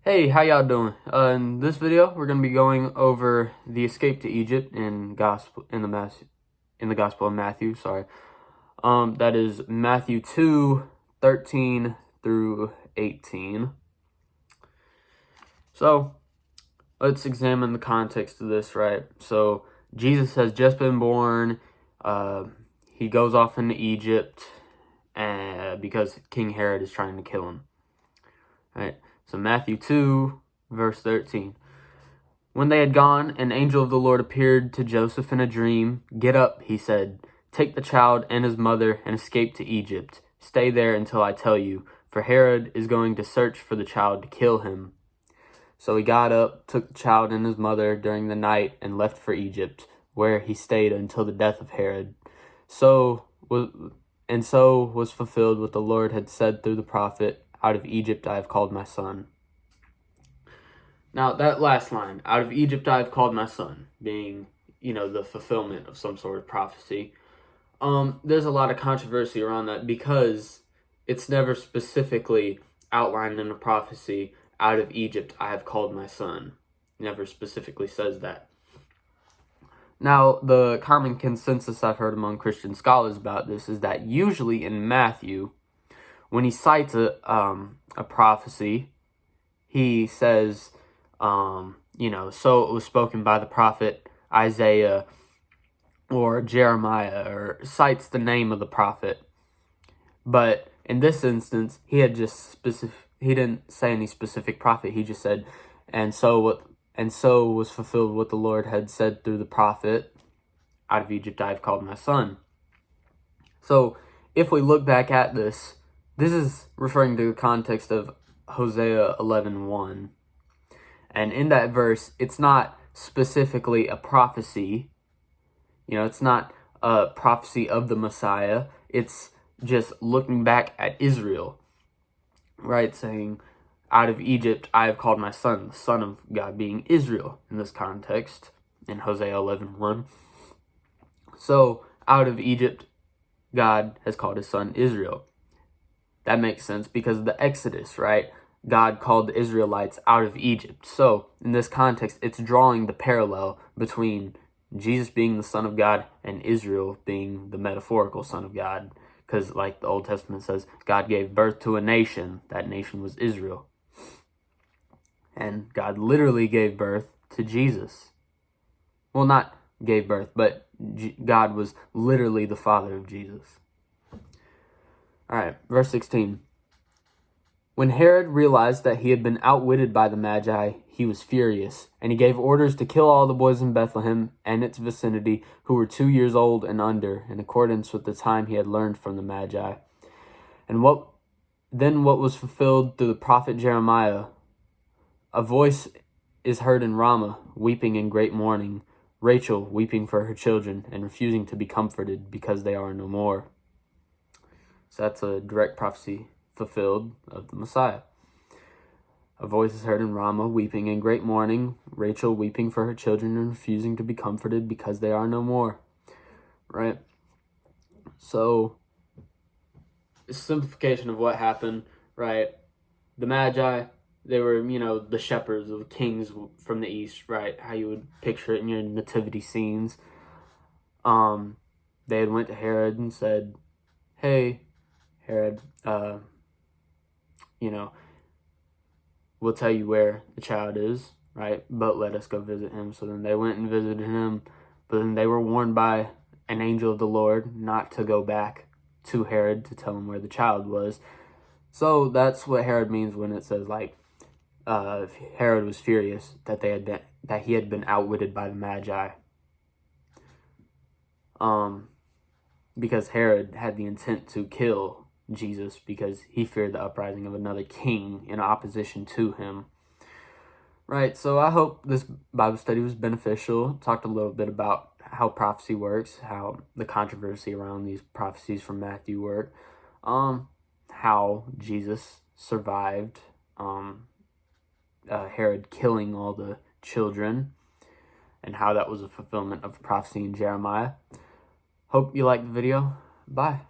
Hey, how y'all doing? In this video, we're gonna be going over the escape to Egypt in the Gospel of Matthew. Sorry, that is Matthew 2:13 through 18. So let's examine the context of this. Right. So Jesus has just been born. He goes off into Egypt, because King Herod is trying to kill him. Right. So Matthew 2, verse 13. When they had gone, an angel of the Lord appeared to Joseph in a dream. "Get up," he said. "Take the child and his mother and escape to Egypt. Stay there until I tell you, for Herod is going to search for the child to kill him." So he got up, took the child and his mother during the night, and left for Egypt, where he stayed until the death of Herod. So was fulfilled what the Lord had said through the prophet, "Out of Egypt I have called my son." Now, that last line, "out of Egypt I have called my son," being, the fulfillment of some sort of prophecy. There's a lot of controversy around that because it's never specifically outlined in a prophecy, "out of Egypt I have called my son." Never specifically says that. Now, the common consensus I've heard among Christian scholars about this is that usually in Matthew, when he cites a prophecy, he says, so it was spoken by the prophet Isaiah or Jeremiah, or cites the name of the prophet. But in this instance, he didn't say any specific prophet. He just said, and so was fulfilled what the Lord had said through the prophet, "Out of Egypt I have called my son." So if we look back at this is referring to the context of Hosea 11:1. And in that verse, it's not specifically a prophecy. It's not a prophecy of the Messiah. It's just looking back at Israel, right? Saying, "Out of Egypt I have called my son," the son of God being Israel in this context, in Hosea 11:1. So, out of Egypt, God has called his son Israel. That makes sense because of the Exodus, right? God called the Israelites out of Egypt. So, in this context, it's drawing the parallel between Jesus being the Son of God and Israel being the metaphorical Son of God. Because, like the Old Testament says, God gave birth to a nation. That nation was Israel. And God literally gave birth to Jesus. Well, not gave birth, but God was literally the Father of Jesus. All right, verse 16. When Herod realized that he had been outwitted by the Magi, he was furious, and he gave orders to kill all the boys in Bethlehem and its vicinity who were 2 years old and under, in accordance with the time he had learned from the Magi. And what was fulfilled through the prophet Jeremiah? "A voice is heard in Ramah, weeping in great mourning, Rachel weeping for her children and refusing to be comforted because they are no more." So that's a direct prophecy fulfilled of the Messiah. "A voice is heard in Ramah, weeping in great mourning, Rachel weeping for her children and refusing to be comforted because they are no more." Right? So, a simplification of what happened, right? The Magi, they were, the shepherds of kings from the east, right? How you would picture it in your nativity scenes. They had went to Herod and said, "Hey, Herod, we'll tell you where the child is, right? But let us go visit him." So then they went and visited him, but then they were warned by an angel of the Lord not to go back to Herod to tell him where the child was. So that's what Herod means when it says, Herod was furious that he had been outwitted by the Magi. Because Herod had the intent to kill Jesus because he feared the uprising of another king in opposition to him. Right, so I hope this Bible study was beneficial. Talked a little bit about how prophecy works, how the controversy around these prophecies from Matthew work, how Jesus survived Herod killing all the children, and how that was a fulfillment of prophecy in Jeremiah. Hope you liked the video. Bye.